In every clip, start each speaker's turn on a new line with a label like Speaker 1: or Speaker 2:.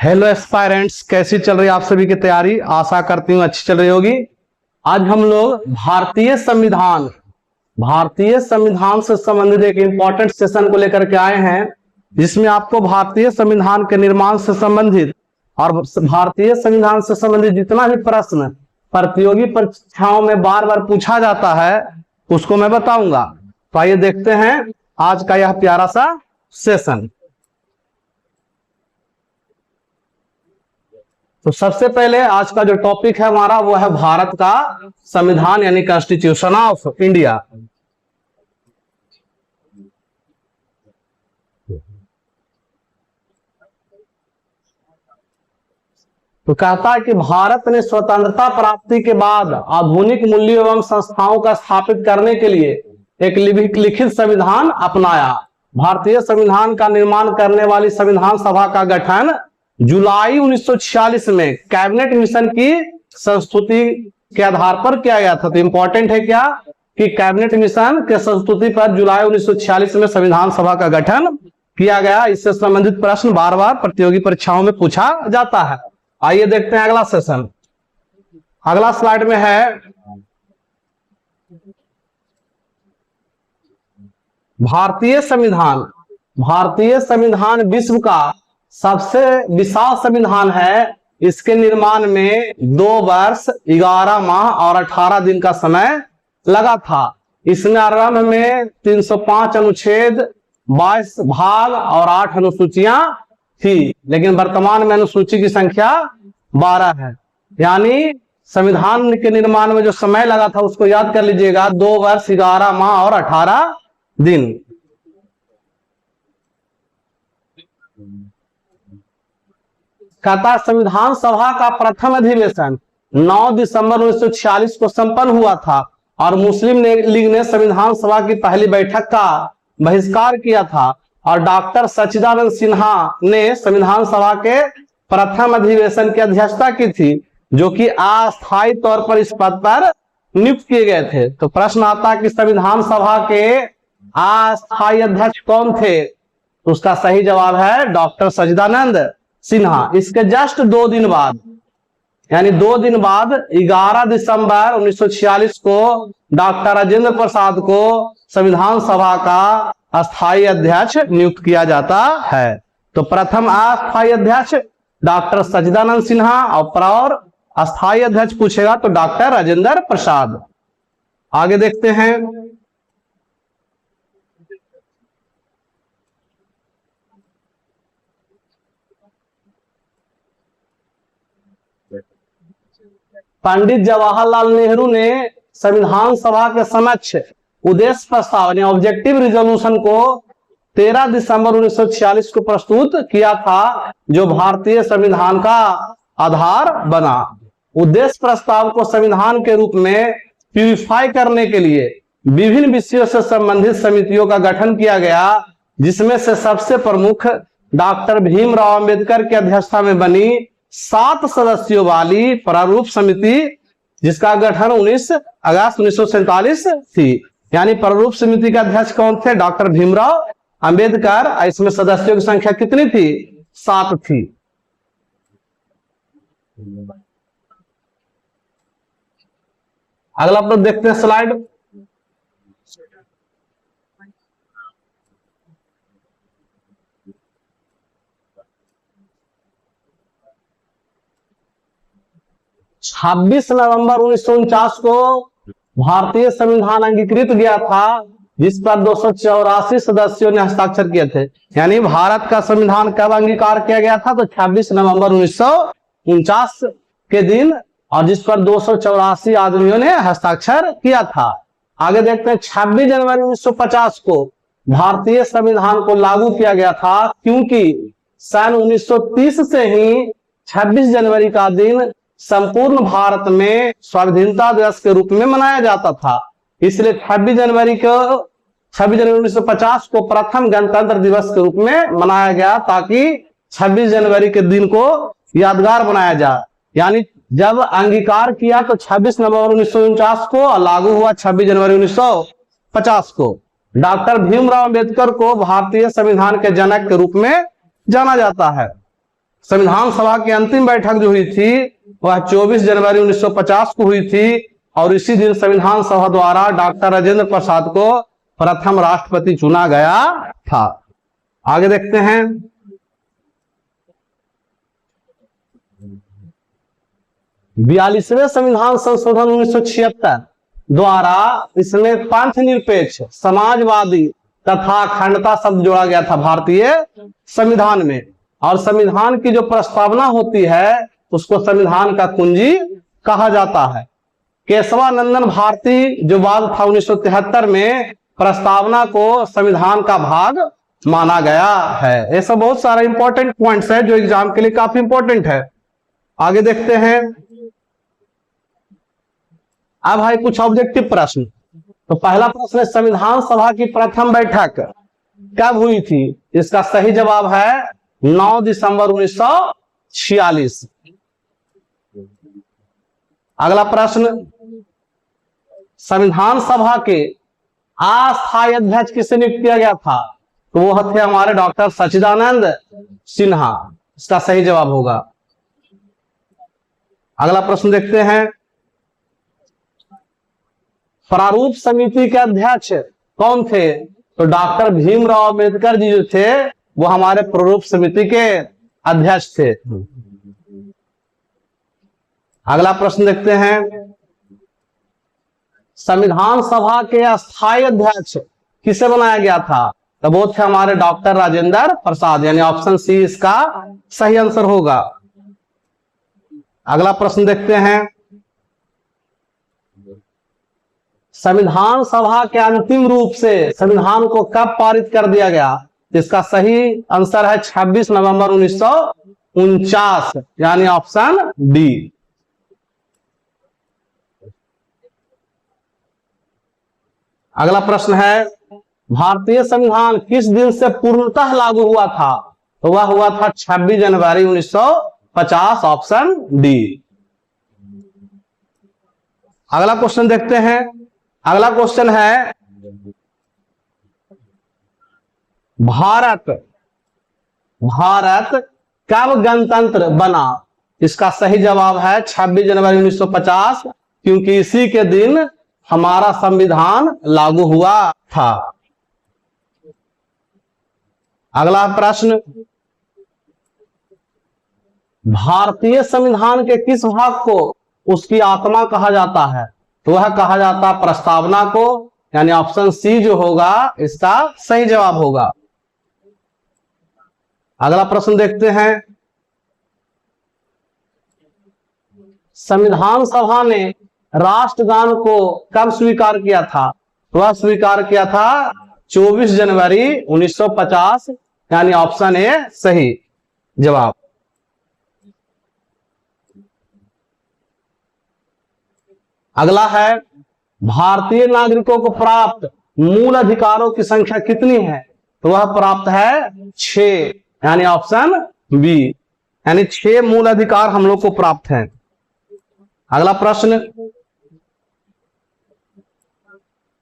Speaker 1: Hello aspirants, कैसी चल रही है आप सभी की तैयारी। आशा करती हूँ अच्छी चल रही होगी। आज हम लोग भारतीय संविधान से संबंधित एक इंपॉर्टेंट सेशन को लेकर के आए हैं, जिसमें आपको भारतीय संविधान के निर्माण से संबंधित और भारतीय संविधान से संबंधित जितना भी प्रश्न प्रतियोगी परीक्षाओं में बार बार पूछा जाता है उसको मैं बताऊंगा। तो आइए देखते हैं आज का यह प्यारा सा सेशन। तो सबसे पहले आज का जो टॉपिक है हमारा वो है भारत का संविधान यानी कॉन्स्टिट्यूशन ऑफ इंडिया। तो कहता है कि भारत ने स्वतंत्रता प्राप्ति के बाद आधुनिक मूल्यों एवं संस्थाओं का स्थापित करने के लिए एक लिखित संविधान अपनाया। भारतीय संविधान का निर्माण करने वाली संविधान सभा का गठन जुलाई 1946 में कैबिनेट मिशन की संस्तुति के आधार पर किया गया था। तो इंपॉर्टेंट है क्या कि कैबिनेट मिशन के संस्तुति पर जुलाई 1946 में संविधान सभा का गठन किया गया। इससे संबंधित प्रश्न बार बार प्रतियोगी परीक्षाओं में पूछा जाता है। आइए देखते हैं अगला सेशन। अगला स्लाइड में है भारतीय संविधान विश्व का सबसे विशाल संविधान है। इसके निर्माण में 2 वर्ष 11 माह और 18 दिन का समय लगा था। इसमें आरंभ में 305 अनुच्छेद, 22 भाग और 8 अनुसूचियां थी, लेकिन वर्तमान में अनुसूची की संख्या 12 है। यानी संविधान के निर्माण में जो समय लगा था उसको याद कर लीजिएगा, 2 वर्ष 11 माह और 18 दिन। कहता संविधान सभा का प्रथम अधिवेशन 9 दिसंबर 1946 को संपन्न हुआ था और मुस्लिम लीग ने संविधान सभा की पहली बैठक का बहिष्कार किया था और डॉक्टर सच्चिदानंद सिन्हा ने संविधान सभा के प्रथम अधिवेशन की अध्यक्षता की थी, जो कि अस्थायी तौर पर इस पद पर नियुक्त किए गए थे। तो प्रश्न आता कि संविधान सभा के अस्थायी अध्यक्ष कौन थे? तो उसका सही जवाब है डॉक्टर सच्चिदानंद सिन्हा। इसके जस्ट 2 दिन बाद यानी 2 दिन बाद 11 दिसंबर 1946 को डॉक्टर राजेंद्र प्रसाद को संविधान सभा का अस्थायी अध्यक्ष नियुक्त किया जाता है। तो प्रथम अस्थायी अध्यक्ष डॉक्टर सच्चिदानंद सिन्हा और अस्थायी अध्यक्ष पूछेगा तो डॉक्टर राजेंद्र प्रसाद। आगे देखते हैं। पंडित जवाहरलाल नेहरू ने संविधान सभा के समक्ष उद्देश्य प्रस्ताव यानी ऑब्जेक्टिव रिजोल्यूशन को 13 दिसंबर 1946 को प्रस्तुत किया था, जो भारतीय संविधान का आधार बना। उद्देश्य प्रस्ताव को संविधान के रूप में प्यूरिफाई करने के लिए विभिन्न विषयों से संबंधित समितियों का गठन किया गया, जिसमें से सबसे प्रमुख डॉक्टर भीमराव अंबेडकर की अध्यक्षता में बनी 7 सदस्यों वाली प्रारूप समिति, जिसका गठन 19 अगस्त 1947 थी। यानी प्रारूप समिति के अध्यक्ष कौन थे? डॉक्टर भीमराव अंबेडकर। इसमें सदस्यों की संख्या कितनी थी? 7 थी। अगला आप लोग देखते हैं स्लाइड। छब्बीस नवंबर 1949 को भारतीय संविधान अंगीकृत गया था, जिस पर 284 सदस्यों ने हस्ताक्षर किए थे। यानी भारत का संविधान कब अंगीकार किया गया था? तो 26 नवंबर 1949 के दिन, और जिस पर 284 आदमियों ने हस्ताक्षर किया था। आगे देखते हैं। 26 जनवरी 1950 को भारतीय संविधान को लागू किया गया था, क्योंकि सन 1930 से ही 26 जनवरी का दिन संपूर्ण भारत में स्वाधीनता दिवस के रूप में मनाया जाता था। इसलिए 26 जनवरी 1950 को प्रथम गणतंत्र दिवस के रूप में मनाया गया, ताकि 26 जनवरी के दिन को यादगार बनाया जाए। यानी जब अंगीकार किया तो 26 नवंबर 1949 को और लागू हुआ 26 जनवरी 1950 को। डॉक्टर भीमराव अंबेडकर को भारतीय संविधान के जनक के रूप में जाना जाता है। संविधान सभा की अंतिम बैठक जो हुई थी वह 24 जनवरी 1950 को हुई थी और इसी दिन संविधान सभा द्वारा डॉक्टर राजेंद्र प्रसाद को प्रथम राष्ट्रपति चुना गया था। आगे देखते हैं। 42वें संविधान संशोधन 1976 द्वारा इसमें पंथ निरपेक्ष, समाजवादी तथा अखंडता शब्द जोड़ा गया था भारतीय संविधान में। और संविधान की जो प्रस्तावना होती है उसको संविधान का कुंजी कहा जाता है। केशवानंदन भारती जो वाद था 1973 में, प्रस्तावना को संविधान का भाग माना गया है। ऐसा बहुत सारा इंपॉर्टेंट पॉइंट्स है जो एग्जाम के लिए काफी इंपॉर्टेंट है। आगे देखते हैं। अब भाई कुछ ऑब्जेक्टिव प्रश्न। तो पहला प्रश्न है, संविधान सभा की प्रथम बैठक कब हुई थी? इसका सही जवाब है 9 दिसंबर 1946। अगला प्रश्न, संविधान सभा के अस्थायी अध्यक्ष किसे नियुक्त किया गया था? तो वो थे हमारे डॉक्टर सच्चिदानंद सिन्हा। इसका सही जवाब होगा। अगला प्रश्न देखते हैं। प्रारूप समिति के अध्यक्ष कौन थे? तो डॉक्टर भीमराव अंबेडकर जी जो थे वो हमारे प्रारूप समिति के अध्यक्ष थे। अगला प्रश्न देखते हैं। संविधान सभा के अस्थायी अध्यक्ष किसे बनाया गया था? तो वो थे हमारे डॉक्टर राजेंद्र प्रसाद, यानी ऑप्शन सी इसका सही आंसर होगा। अगला प्रश्न देखते हैं। संविधान सभा के अंतिम रूप से संविधान को कब पारित कर दिया गया? इसका सही आंसर है 26 नवंबर 1949, यानी ऑप्शन डी। अगला प्रश्न है, भारतीय संविधान किस दिन से पूर्णतः लागू हुआ था? तो वह हुआ था 26 जनवरी 1950, ऑप्शन डी। अगला क्वेश्चन देखते हैं। अगला क्वेश्चन है, भारत कब गणतंत्र बना? इसका सही जवाब है 26 जनवरी 1950, क्योंकि इसी के दिन हमारा संविधान लागू हुआ था। अगला प्रश्न, भारतीय संविधान के किस भाग को उसकी आत्मा कहा जाता है? तो वह कहा जाता प्रस्तावना को, यानी ऑप्शन सी जो होगा इसका सही जवाब होगा। अगला प्रश्न देखते हैं। संविधान सभा ने राष्ट्रगान को कब स्वीकार किया था? तो वह स्वीकार किया था 24 जनवरी 1950, यानी ऑप्शन ए सही जवाब। अगला है, भारतीय नागरिकों को प्राप्त मूल अधिकारों की संख्या कितनी है? तो वह प्राप्त है 6, यानी ऑप्शन बी, यानी 6 मूल अधिकार हम लोग को प्राप्त हैं। अगला प्रश्न,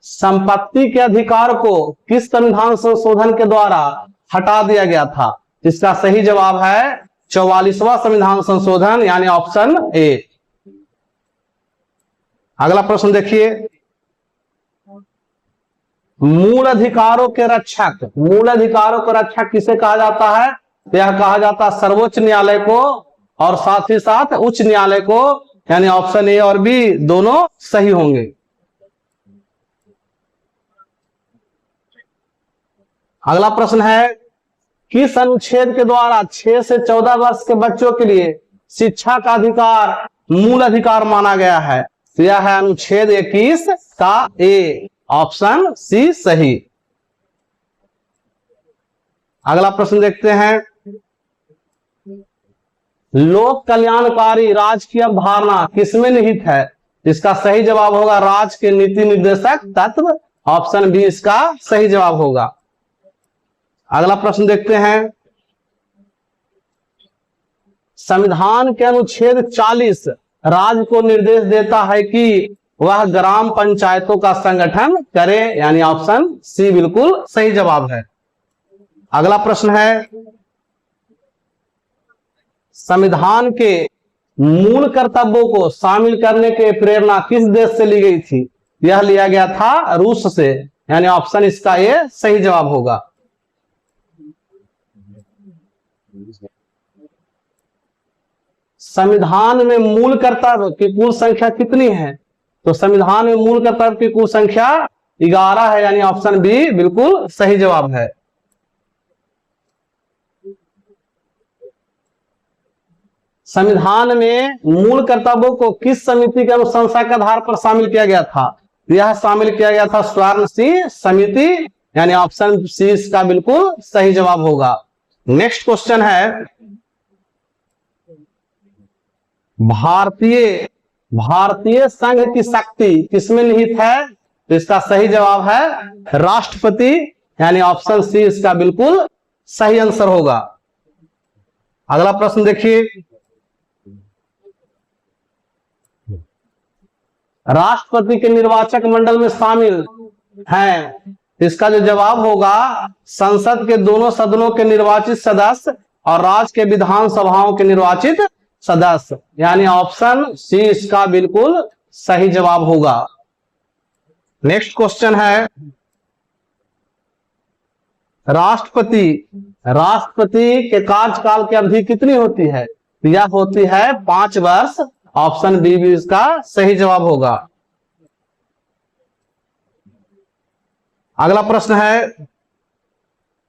Speaker 1: संपत्ति के अधिकार को किस संविधान संशोधन के द्वारा हटा दिया गया था? इसका सही जवाब है 44वां संविधान संशोधन, यानी ऑप्शन ए। अगला प्रश्न देखिए, मूल अधिकारों के रक्षक किसे कहा जाता है? यह कहा जाता है सर्वोच्च न्यायालय को, और साथ ही साथ उच्च न्यायालय को, यानी ऑप्शन ए और बी दोनों सही होंगे। अगला प्रश्न है, किस अनुच्छेद के द्वारा 6 से 14 वर्ष के बच्चों के लिए शिक्षा का अधिकार मूल अधिकार माना गया है? तो यह है अनुच्छेद 21 का ए, ऑप्शन सी सही। अगला प्रश्न देखते हैं, लोक कल्याणकारी राज्य की अवधारणा किसमें निहित है? इसका सही जवाब होगा राज्य के नीति निर्देशक तत्व, ऑप्शन बी इसका सही जवाब होगा। अगला प्रश्न देखते हैं, संविधान के अनुच्छेद 40 राज्य को निर्देश देता है कि वह ग्राम पंचायतों का संगठन करे, यानी ऑप्शन सी बिल्कुल सही जवाब है। अगला प्रश्न है, संविधान के मूल कर्तव्यों को शामिल करने के प्रेरणा किस देश से ली गई थी? यह लिया गया था रूस से, यानी ऑप्शन इसका ये सही जवाब होगा। संविधान में मूल कर्तव्य की कुल संख्या कितनी है? तो संविधान में मूल कर्तव्य की कुल संख्या 11 है, यानी ऑप्शन बी बिल्कुल सही जवाब है। संविधान में मूल कर्तव्यों को किस समिति के अनुशंसा के आधार पर शामिल किया गया था? यह शामिल किया गया था स्वर्ण सिंह समिति, यानी ऑप्शन सी इसका बिल्कुल सही जवाब होगा। नेक्स्ट क्वेश्चन है, भारतीय संघ की शक्ति किसमें निहित है? तो इसका सही जवाब है राष्ट्रपति, यानी ऑप्शन सी इसका बिल्कुल सही आंसर होगा। अगला प्रश्न देखिए, राष्ट्रपति के निर्वाचक मंडल में शामिल हैं, इसका जो जवाब होगा संसद के दोनों सदनों के निर्वाचित सदस्य और राज्य के विधानसभाओं के निर्वाचित सदस्य, यानी ऑप्शन सी इसका बिल्कुल सही जवाब होगा। नेक्स्ट क्वेश्चन है, राष्ट्रपति के कार्यकाल की अवधि कितनी होती है? यह होती है 5 वर्ष, ऑप्शन बी भी इसका सही जवाब होगा। अगला प्रश्न है,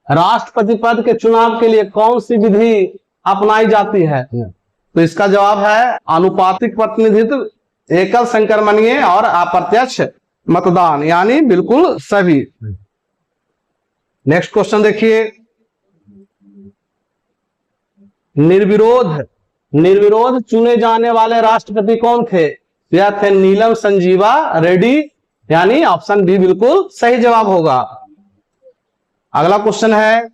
Speaker 1: राष्ट्रपति पद के चुनाव के लिए कौन सी विधि अपनाई जाती है? तो इसका जवाब है आनुपातिक प्रतिनिधित्व, एकल संक्रमणीय और अप्रत्यक्ष मतदान, यानी बिल्कुल सभी। नेक्स्ट क्वेश्चन देखिए, निर्विरोध चुने जाने वाले राष्ट्रपति कौन थे? यह थे नीलम संजीवा रेड्डी, यानी ऑप्शन बी बिल्कुल सही जवाब होगा। अगला क्वेश्चन है,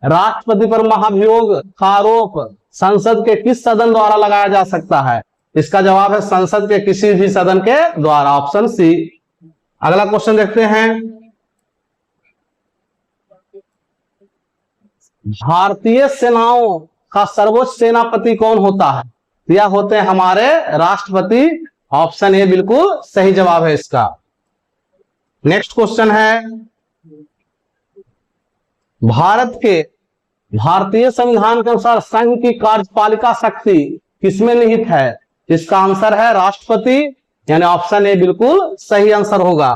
Speaker 1: राष्ट्रपति पर महाभियोग का आरोप संसद के किस सदन द्वारा लगाया जा सकता है? इसका जवाब है संसद के किसी भी सदन के द्वारा, ऑप्शन सी। अगला क्वेश्चन देखते हैं, भारतीय सेनाओं का सर्वोच्च सेनापति कौन होता है? यह होते हैं हमारे राष्ट्रपति, ऑप्शन ए बिल्कुल सही जवाब है इसका। नेक्स्ट क्वेश्चन है, भारतीय संविधान के अनुसार संघ की कार्यपालिका शक्ति किसमें निहित है? इसका आंसर है राष्ट्रपति, यानी ऑप्शन ए बिल्कुल सही आंसर होगा।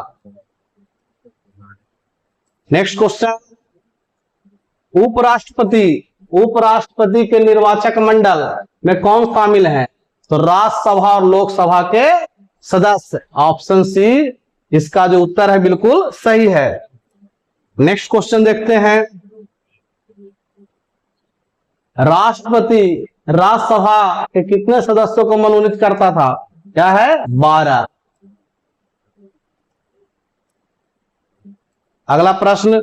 Speaker 1: नेक्स्ट क्वेश्चन, उपराष्ट्रपति के निर्वाचक मंडल में कौन शामिल है? तो राज्यसभा और लोकसभा के सदस्य, ऑप्शन सी इसका जो उत्तर है बिल्कुल सही है। नेक्स्ट क्वेश्चन देखते हैं, राष्ट्रपति राज्यसभा के कितने सदस्यों को मनोनीत करता था? क्या है? 12। अगला प्रश्न,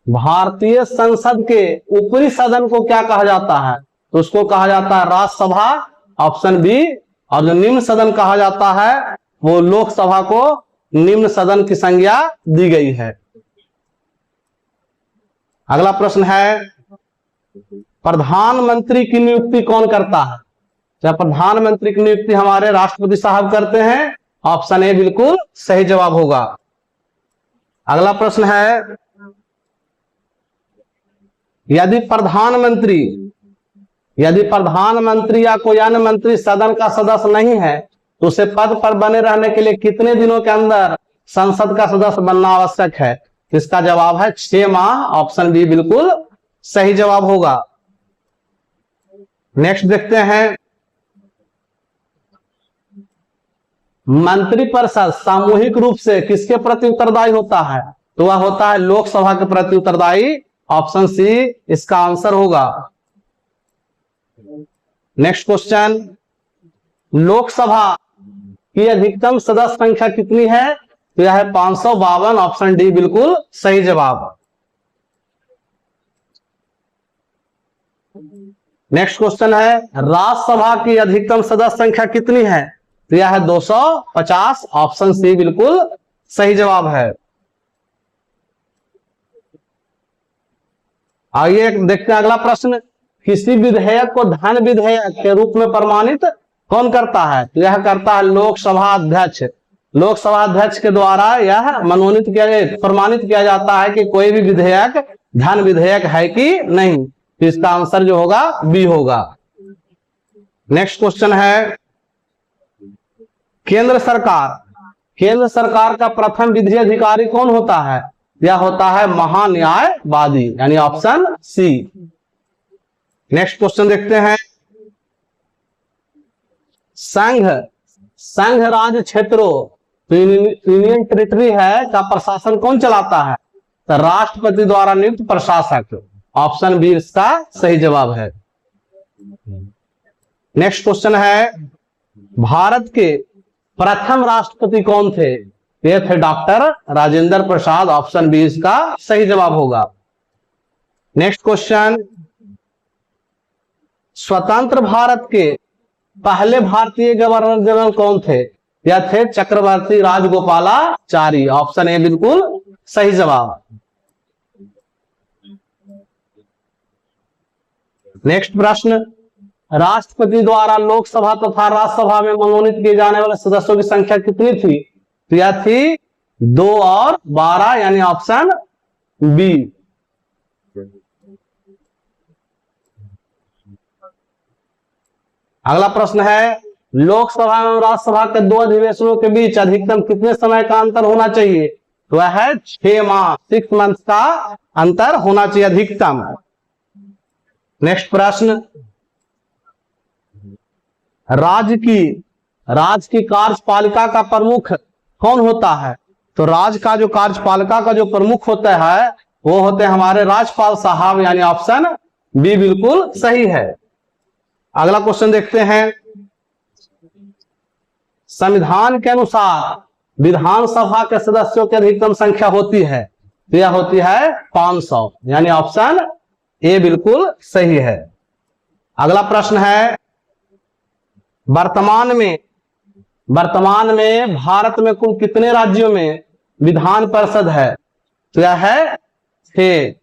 Speaker 1: भारतीय संसद के ऊपरी सदन को क्या कहा जाता है? तो उसको कहा जाता है राज्यसभा, ऑप्शन बी। और जो निम्न सदन कहा जाता है वो लोकसभा को निम्न सदन की संज्ञा दी गई है। अगला प्रश्न है, प्रधानमंत्री की नियुक्ति कौन करता है? जब प्रधानमंत्री की नियुक्ति हमारे राष्ट्रपति साहब करते हैं, ऑप्शन ए बिल्कुल सही जवाब होगा। अगला प्रश्न है, यदि प्रधानमंत्री या कोई अन्य मंत्री सदन का सदस्य नहीं है तो उसे पद पर बने रहने के लिए कितने दिनों के अंदर संसद का सदस्य बनना आवश्यक है? इसका जवाब है 6 माह, ऑप्शन बी बिल्कुल सही जवाब होगा। नेक्स्ट देखते हैं, मंत्रिपरिषद सामूहिक रूप से किसके प्रति उत्तरदायी होता है? तो वह होता है लोकसभा के प्रति उत्तरदायी, ऑप्शन सी इसका आंसर होगा। नेक्स्ट क्वेश्चन, लोकसभा की अधिकतम सदस्य संख्या कितनी है? तो यह है 552, ऑप्शन डी बिल्कुल सही जवाब। नेक्स्ट क्वेश्चन है, राज्यसभा की अधिकतम सदस्य संख्या कितनी है? तो यह है 250, ऑप्शन सी बिल्कुल सही जवाब है। आइए देखते हैं अगला प्रश्न। किसी विधेयक को धन विधेयक के रूप में प्रमाणित कौन करता है? तो यह करता है लोकसभा अध्यक्ष। लोकसभा अध्यक्ष के द्वारा यह मनोनीत प्रमाणित किया जाता है कि कोई भी विधेयक धन विधेयक है कि नहीं। तो इसका आंसर जो होगा बी होगा। नेक्स्ट क्वेश्चन है, केंद्र सरकार का प्रथम विधि अधिकारी कौन होता है? यह होता है महान्यायवादी, यानी ऑप्शन सी। नेक्स्ट क्वेश्चन देखते हैं, संघ राज्य क्षेत्रों, यूनियन टेरिटरी है, का प्रशासन कौन चलाता है? तो राष्ट्रपति द्वारा नियुक्त प्रशासक। ऑप्शन बी इसका सही जवाब है। नेक्स्ट क्वेश्चन है, भारत के प्रथम राष्ट्रपति कौन थे? ये थे doctor Rajendra Prasad. Option B इसका सही जवाब होगा। नेक्स्ट क्वेश्चन, स्वतंत्र भारत के पहले भारतीय गवर्नर जनरल कौन थे? यह थे चक्रवर्ती राजगोपालाचारी। ऑप्शन ए बिल्कुल सही जवाब। नेक्स्ट प्रश्न, राष्ट्रपति द्वारा लोकसभा तथा राज्यसभा में मनोनीत किए जाने वाले सदस्यों की संख्या कितनी थी? तो यह थी 2 और 12, यानी ऑप्शन बी। अगला प्रश्न है, लोकसभा एवं राज्यसभा के 2 अधिवेशनों के बीच अधिकतम कितने समय का अंतर होना चाहिए? तो वह है 6 माह, 6 मंथ का अंतर होना चाहिए अधिकतम। नेक्स्ट प्रश्न, राज्य की कार्यपालिका का प्रमुख कौन होता है? तो राज्य का जो कार्यपालिका का जो प्रमुख होता है वो होते हैं हमारे राज्यपाल साहब, यानी ऑप्शन बी बिल्कुल सही है। अगला क्वेश्चन देखते हैं, संविधान के अनुसार विधानसभा के सदस्यों की अधिकतम संख्या होती है? तो यह होती है 500, यानी ऑप्शन ए बिल्कुल सही है। अगला प्रश्न है, वर्तमान में भारत में कुल कितने राज्यों में विधान परिषद है? तो यह है 6।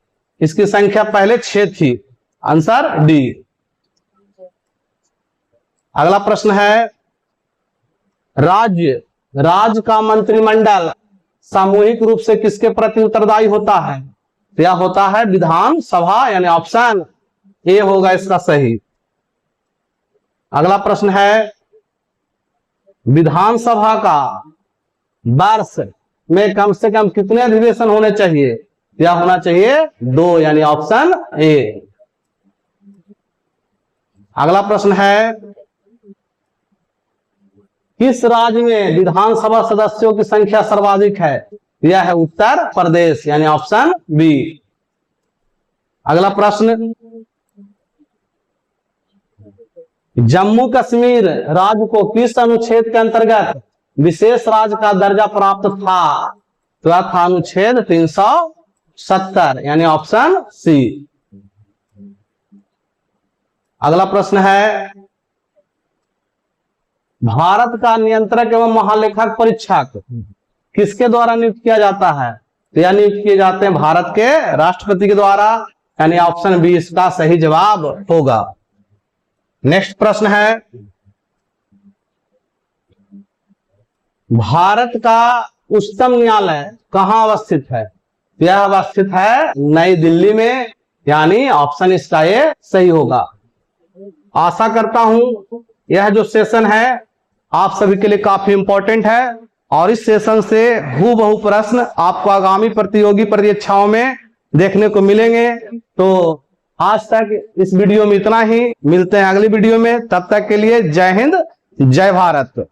Speaker 1: इसकी संख्या पहले 6 थी। Answer D. अगला प्रश्न है, राज्य का मंत्रिमंडल सामूहिक रूप से किसके प्रति उत्तरदायी होता है? तो यह होता है विधानसभा, यानी ऑप्शन ए होगा इसका सही। अगला प्रश्न है, विधानसभा का वर्ष में कम से कम कितने अधिवेशन होने चाहिए? यह होना चाहिए 2, यानी ऑप्शन ए। अगला प्रश्न है, किस राज्य में विधानसभा सदस्यों की संख्या सर्वाधिक है? यह है उत्तर प्रदेश, यानी ऑप्शन बी। अगला प्रश्न, जम्मू कश्मीर राज्य को किस अनुच्छेद के अंतर्गत विशेष राज्य का दर्जा प्राप्त था? तो यह था अनुच्छेद 370, यानी ऑप्शन सी। अगला प्रश्न है, भारत का नियंत्रक एवं महालेखक परीक्षक किसके द्वारा नियुक्त किया जाता है? तो यह नियुक्त किए जाते हैं भारत के राष्ट्रपति के द्वारा, यानी ऑप्शन बी इसका सही जवाब होगा। नेक्स्ट प्रश्न है, भारत का उच्चतम न्यायालय कहां अवस्थित है? यह अवस्थित है नई दिल्ली में, यानी ऑप्शन इसका ये सही होगा। आशा करता हूं यह जो सेशन है आप सभी के लिए काफी इंपॉर्टेंट है और इस सेशन से हूबहू प्रश्न आपको आगामी प्रतियोगी परीक्षाओं में देखने को मिलेंगे। तो आज तक इस वीडियो में इतना ही, मिलते हैं अगली वीडियो में, तब तक के लिए जय हिंद जय भारत।